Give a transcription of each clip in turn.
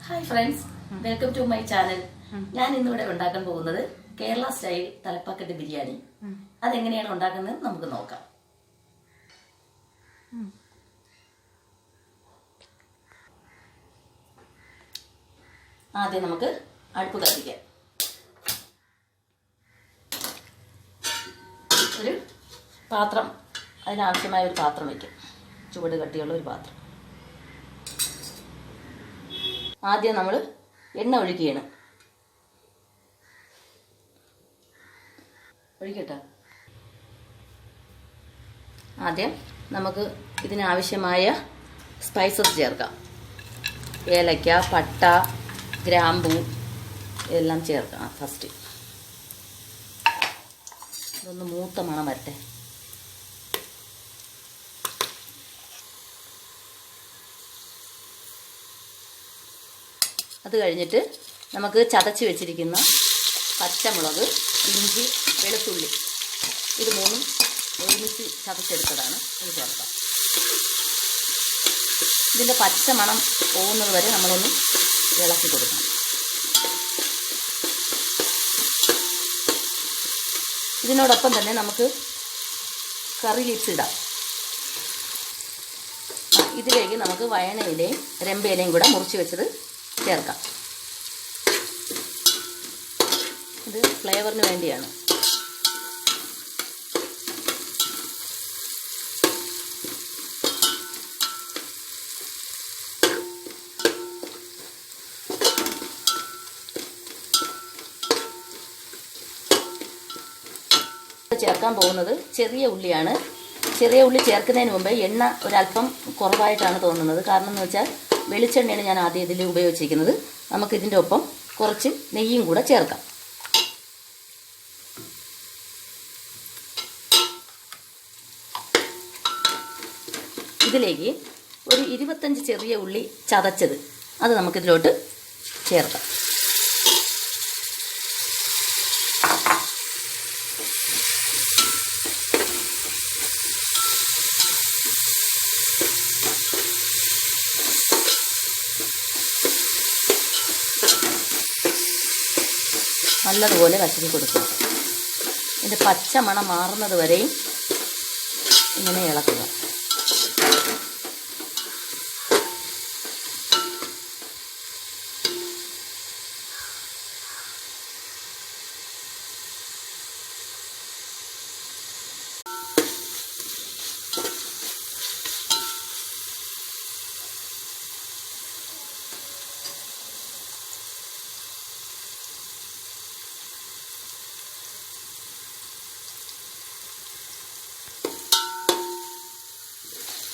Hi friends, welcome to my channel. ഞാൻ ഇന്നിവിടെ ഉണ്ടാക്കാൻ പോകുന്നത് കേരള സ്റ്റൈൽ തലപ്പാക്കട്ടി ബിരിയാണി. അതെങ്ങനെയാണ് ഉണ്ടാക്കുന്നത് നമുക്ക് നോക്കാം. ആദ്യം നമുക്ക് അടുപ്പ് കത്തിക്കാം. ഒരു പാത്രം, അതിനാവശ്യമായ ഒരു പാത്രം വയ്ക്കും. ചുവട് കട്ടിയുള്ള ഒരു പാത്രം. ആദ്യം നമ്മൾ എണ്ണ ഒഴിക്കുകയാണ്. ഒഴിക്കട്ടെ. ആദ്യം നമുക്ക് ഇതിനാവശ്യമായ സ്പൈസസ് ചേർക്കാം. ഏലക്ക, പട്ട, ഗ്രാമ്പൂ എല്ലാം ചേർക്കാം. ഫസ്റ്റ് ഇതൊന്ന് മൂത്ത മണം വരട്ടെ. അത് കഴിഞ്ഞിട്ട് നമുക്ക് ചതച്ച് വെച്ചിരിക്കുന്ന പച്ചമുളക്, ഇഞ്ചി, വെളുത്തുള്ളി, ഇത് മൂന്നും ഒരുമിച്ച് ചതച്ചെടുത്തതാണ്. ഇത് ചേർക്കാം. ഇതിൻ്റെ പച്ച മണം പോകുന്നത് വരെ നമ്മളൊന്ന് ഇളക്കി കൊടുക്കണം. ഇതിനോടൊപ്പം തന്നെ നമുക്ക് കറി ലീവ്സ് ഇടാം. ഇതിലേക്ക് നമുക്ക് വയണയിലയും രമ്പയിലയും കൂടെ മുറിച്ച് വെച്ചത് ചേർക്കാം. ഇത് ഫ്ലേവറിന് വേണ്ടിയാണ്. ചേർക്കാൻ പോകുന്നത് ചെറിയ ഉള്ളിയാണ്. ചെറിയ ഉള്ളി ചേർക്കുന്നതിന് മുമ്പ് എണ്ണ ഒരല്പം കുറവായിട്ടാണ് തോന്നുന്നത്. കാരണം എന്ന് വെച്ചാൽ വെളിച്ചെണ്ണയാണ് ഞാൻ ആദ്യം ഇതിൽ ഉപയോഗിച്ചിരിക്കുന്നത്. നമുക്കിതിൻ്റെ ഒപ്പം കുറച്ച് നെയ്യും കൂടെ ചേർക്കാം. ഇതിലേക്ക് ഒരു 25 ചെറിയ ഉള്ളി ചതച്ചത് അത് നമുക്കിതിലോട്ട് ചേർക്കാം. നല്ലതുപോലെ വശക്കി കൊടുക്കുക. ഇതിൻ്റെ പച്ച മണം മാറുന്നത് വരെയും ഇങ്ങനെ ഇളക്കുക.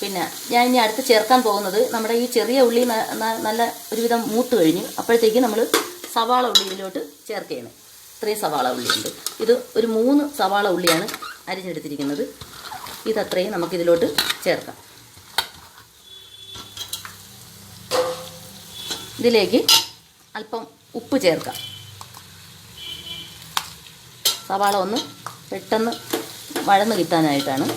പിന്നെ ഞാൻ ഇനി അടുത്ത് ചേർക്കാൻ പോകുന്നത് നമ്മുടെ ഈ ചെറിയ ഉള്ളി നല്ല ഒരുവിധം മൂത്ത് കഴിഞ്ഞു. അപ്പോഴത്തേക്ക് നമ്മൾ സവാള ഉള്ളി ഇതിലോട്ട് ചേർക്കുകയാണ്. ഇത്രയും സവാള ഉള്ളിയുണ്ട്. ഇത് ഒരു 3 സവാള ഉള്ളിയാണ് അരിഞ്ഞെടുത്തിരിക്കുന്നത്. ഇതത്രയും നമുക്കിതിലോട്ട് ചേർക്കാം. ഇതിലേക്ക് അല്പം ഉപ്പ് ചേർക്കാം. സവാള ഒന്ന് പെട്ടെന്ന് വഴന്ന് കിട്ടാനായിട്ടാണ്.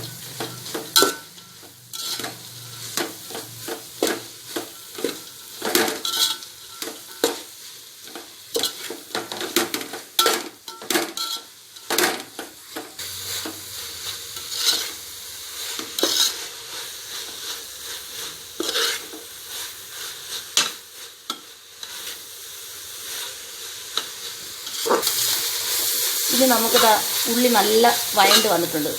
ഇനി നമുക്കിത് ഉള്ളി നല്ല വഴണ്ട് വന്നിട്ടുണ്ട്.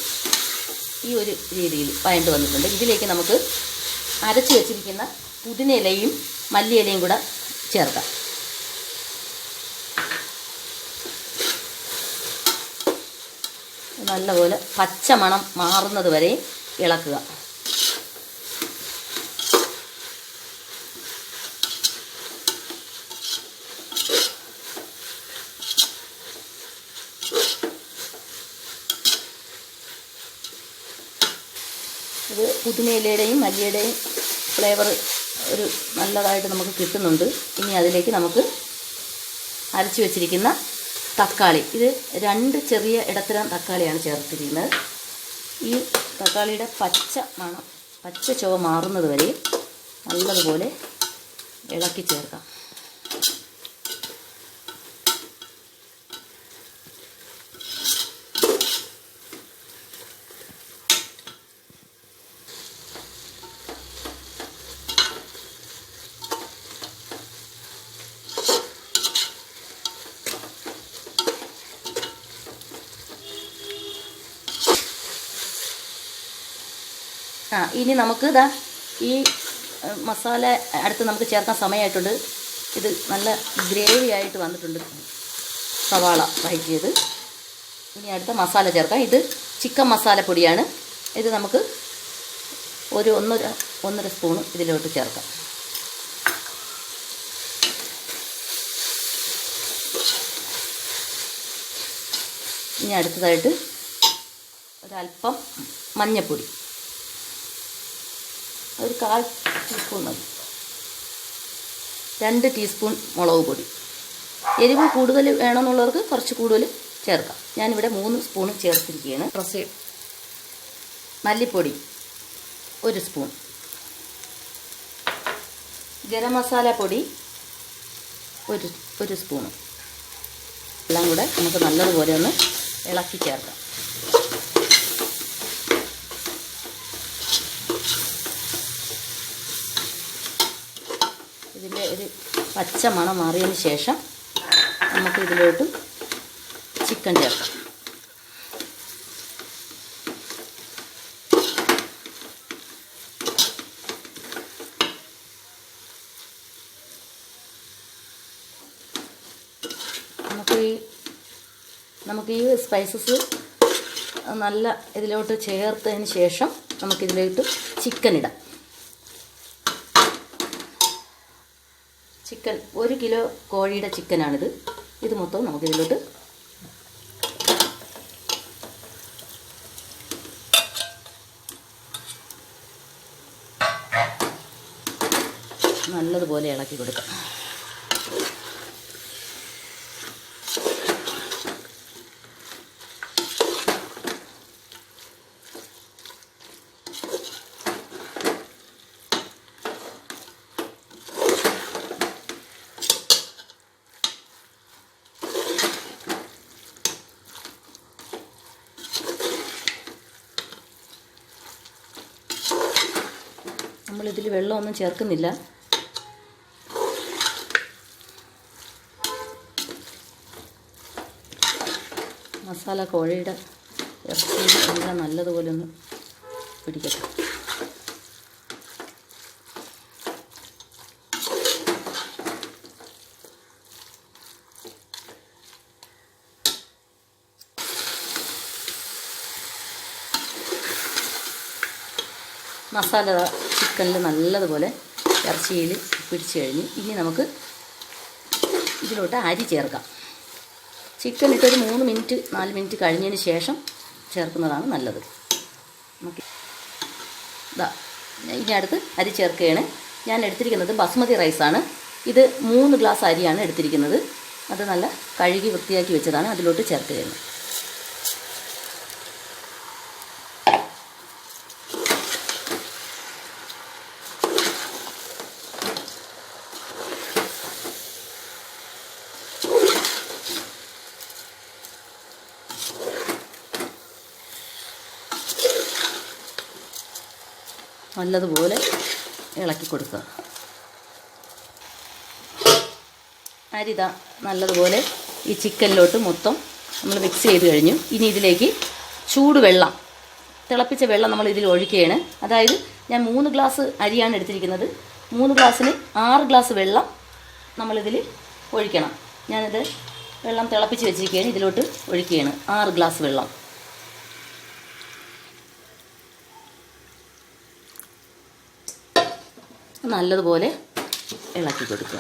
ഈ ഒരു രീതിയിൽ വഴണ്ട് വന്നിട്ടുണ്ട്. ഇതിലേക്ക് നമുക്ക് അരച്ച് വെച്ചിരിക്കുന്ന പുതിനയിലയും മല്ലിയിലയും കൂടെ ചേർക്കാം. നല്ലപോലെ പച്ച മണം മാറുന്നത് വരെ ഇളക്കുക. ഇത് പുതിനയിലയുടെയും മല്ലിയുടെയും ഫ്ലേവർ ഒരു നല്ലതായിട്ട് നമുക്ക് കിട്ടുന്നുണ്ട്. ഇനി അതിലേക്ക് നമുക്ക് അരച്ച് വെച്ചിരിക്കുന്ന തക്കാളി, ഇത് 2 ചെറിയ ഇടത്തരം തക്കാളിയാണ് ചേർത്തിരിക്കുന്നത്. ഈ തക്കാളിയുടെ പച്ച ചുവ മാറുന്നത് വരെ നല്ലതുപോലെ ഇളക്കി ചേർക്കാം. ഇനി നമുക്ക് ഈ മസാല അടുത്ത് നമുക്ക് ചേർക്കാൻ സമയമായിട്ടുണ്ട്. ഇത് നല്ല ഗ്രേവി ആയിട്ട് വന്നിട്ടുണ്ട് സവാള വഴറ്റിയത്. ഇനി അടുത്ത മസാല ചേർക്കാം. ഇത് ചിക്കൻ മസാലപ്പൊടിയാണ്. ഇത് നമുക്ക് ഒരു ഒന്നര സ്പൂണ് ഇതിലോട്ട് ചേർക്കാം. ഇനി അടുത്തതായിട്ട് ഒരല്പം മഞ്ഞൾപ്പൊടി, ഒരു 1/4 ടീസ്പൂൺ മതി. 2 ടീസ്പൂൺ മുളക് പൊടി. എരിവ് കൂടുതൽ വേണമെന്നുള്ളവർക്ക് കുറച്ച് കൂടുതൽ ചേർക്കാം. ഞാനിവിടെ 3 സ്പൂൺ ചേർത്തിരിക്കുകയാണ്. മല്ലിപ്പൊടി 1 സ്പൂൺ, ഗരം മസാല പൊടി 1 സ്പൂണ്. എല്ലാം കൂടെ നമുക്ക് നല്ലതുപോലെ ഒന്ന് ഇളക്കി ചേർക്കാം. ഇതിൻ്റെ ഒരു പച്ച മണം മാറിയതിന് ശേഷം നമുക്ക് ഇതിലോട്ട് ചിക്കൻ ചേർക്കാം. നമുക്ക് ഈ സ്പൈസസ് നല്ല ഇതിലോട്ട് ചേർത്തതിന് ശേഷം നമുക്കിതിലോട്ട് ചിക്കൻ ഇടാം. ചിക്കൻ 1 കിലോ കോഴിയുടെ ചിക്കനാണിത്. ഇത് മൊത്തം നമുക്കിതിലോട്ട് നല്ലതുപോലെ ഇളക്കി കൊടുക്കാം. നമ്മളിതിൽ വെള്ളമൊന്നും ചേർക്കുന്നില്ല. മസാല കോഴിയുടെ ഇറച്ചിയിൽ എല്ലാം നല്ലതുപോലെ ഒന്ന് പിടിക്കട്ടെ. മസാല ചിക്കനിൽ നല്ലതുപോലെ ഇറച്ചിയിൽ പിടിച്ച് കഴിഞ്ഞ് ഇനി നമുക്ക് ഇതിലോട്ട് അരി ചേർക്കാം. ചിക്കൻ ഇട്ടൊരു 3 മിനിറ്റ് 4 മിനിറ്റ് കഴിഞ്ഞതിന് ശേഷം ചേർക്കുന്നതാണ് നല്ലത്. നമുക്ക് ഇനി അടുത്ത് അരി ചേർക്കുകയാണ്. ഞാൻ എടുത്തിരിക്കുന്നത് ബസ്മതി റൈസാണ്. ഇത് 3 ഗ്ലാസ് അരിയാണ് എടുത്തിരിക്കുന്നത്. അത് നല്ല കഴുകി വൃത്തിയാക്കി വെച്ചതാണ്. അതിലോട്ട് ചേർക്കുകയാണ്. നല്ലതുപോലെ ഇളക്കി കൊടുക്കുക. അരിത നല്ലതുപോലെ ഈ ചിക്കനിലോട്ട് മൊത്തം നമ്മൾ മിക്സ് ചെയ്ത് കഴിഞ്ഞു. ഇനി ഇതിലേക്ക് ചൂടുവെള്ളം, തിളപ്പിച്ച വെള്ളം നമ്മൾ ഇതിൽ ഒഴിക്കുകയാണ്. അതായത് ഞാൻ 3 ഗ്ലാസ് അരിയാണ് എടുത്തിരിക്കുന്നത്. 3 ഗ്ലാസ്സിന് 6 ഗ്ലാസ് വെള്ളം നമ്മളിതിൽ ഒഴിക്കണം. ഞാനിത് വെള്ളം തിളപ്പിച്ച് വെച്ചിരിക്കുകയാണ്. ഇതിലോട്ട് ഒഴിക്കുകയാണ് 6 ഗ്ലാസ് വെള്ളം. നല്ലതുപോലെ ഇളക്കി കൊടുക്കുക.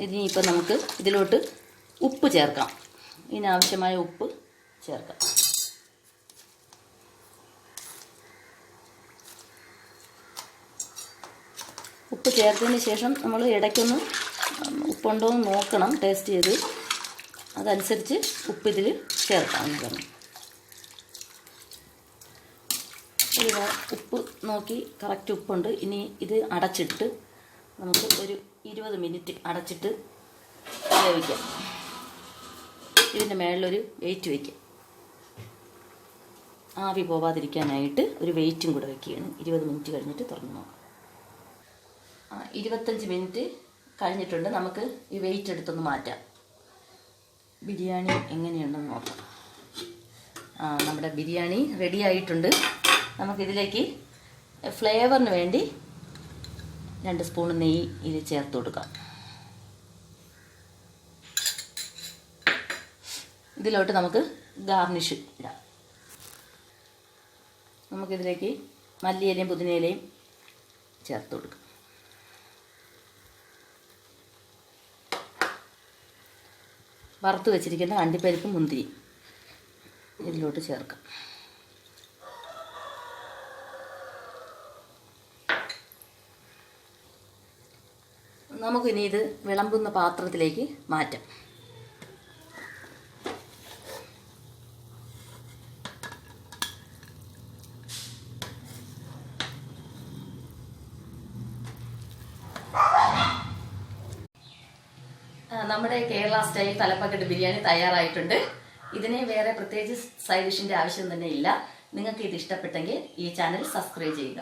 ഇനിയിപ്പോൾ നമുക്ക് ഇതിലോട്ട് ഉപ്പ് ചേർക്കാം. ഇതിനാവശ്യമായ ഉപ്പ് ചേർക്കാം. ഉപ്പ് ചേർത്തതിന് ശേഷം നമ്മൾ ഇടയ്ക്കൊന്ന് ഉപ്പുണ്ടോ എന്ന് നോക്കണം, ടേസ്റ്റ് ചെയ്ത് അതനുസരിച്ച് ഉപ്പ് ഇതിൽ ചേർക്കാം. ഇത് ഉപ്പ് നോക്കി കറക്റ്റ് ഉപ്പുണ്ട്. ഇനി ഇത് അടച്ചിട്ട് നമുക്ക് ഒരു 20 മിനിറ്റ് അടച്ചിട്ട് വേവിക്കാം. ഇതിൻ്റെ മേളിലൊരു വെയിറ്റ് വയ്ക്കാം. ആവി പോവാതിരിക്കാനായിട്ട് ഒരു വെയിറ്റും കൂടെ വയ്ക്കുകയാണ്. 20 മിനിറ്റ് കഴിഞ്ഞിട്ട് തുറന്ന് നോക്കാം. 25 മിനിറ്റ് കഴിഞ്ഞിട്ടുണ്ട്. നമുക്ക് ഈ വെയിറ്റ് എടുത്തൊന്ന് മാറ്റാം. ബിരിയാണി എങ്ങനെയുണ്ടെന്ന് നോക്കാം. നമ്മുടെ ബിരിയാണി റെഡി ആയിട്ടുണ്ട്. നമുക്കിതിലേക്ക് ഫ്ലേവറിന് വേണ്ടി 2 സ്പൂൺ നെയ്യ് ഇതിൽ ചേർത്ത് കൊടുക്കാം. ഇതിലോട്ട് നമുക്ക് ഗാർണിഷ് ഇടാം. നമുക്കിതിലേക്ക് മല്ലിയിലയും പുതിനയിലയും ചേർത്ത് കൊടുക്കാം. വറുത്ത് വെച്ചിരിക്കുന്ന അണ്ടിപ്പരിപ്പും മുന്തിരി ഇതിലോട്ട് ചേർക്കാം. നമുക്കിനി ഇത് വിളമ്പുന്ന പാത്രത്തിലേക്ക് മാറ്റാം. നമ്മുടെ കേരള സ്റ്റൈൽ തലപ്പക്കട്ട് ബിരിയാണി തയ്യാറായിട്ടുണ്ട്. ഇതിന് വേറെ പ്രത്യേകിച്ച് സൈഡ് ഡിഷിന്റെ ആവശ്യം തന്നെ ഇല്ല. നിങ്ങൾക്ക് ഇത് ഇഷ്ടപ്പെട്ടെങ്കിൽ ഈ ചാനൽ സബ്സ്ക്രൈബ് ചെയ്യുക.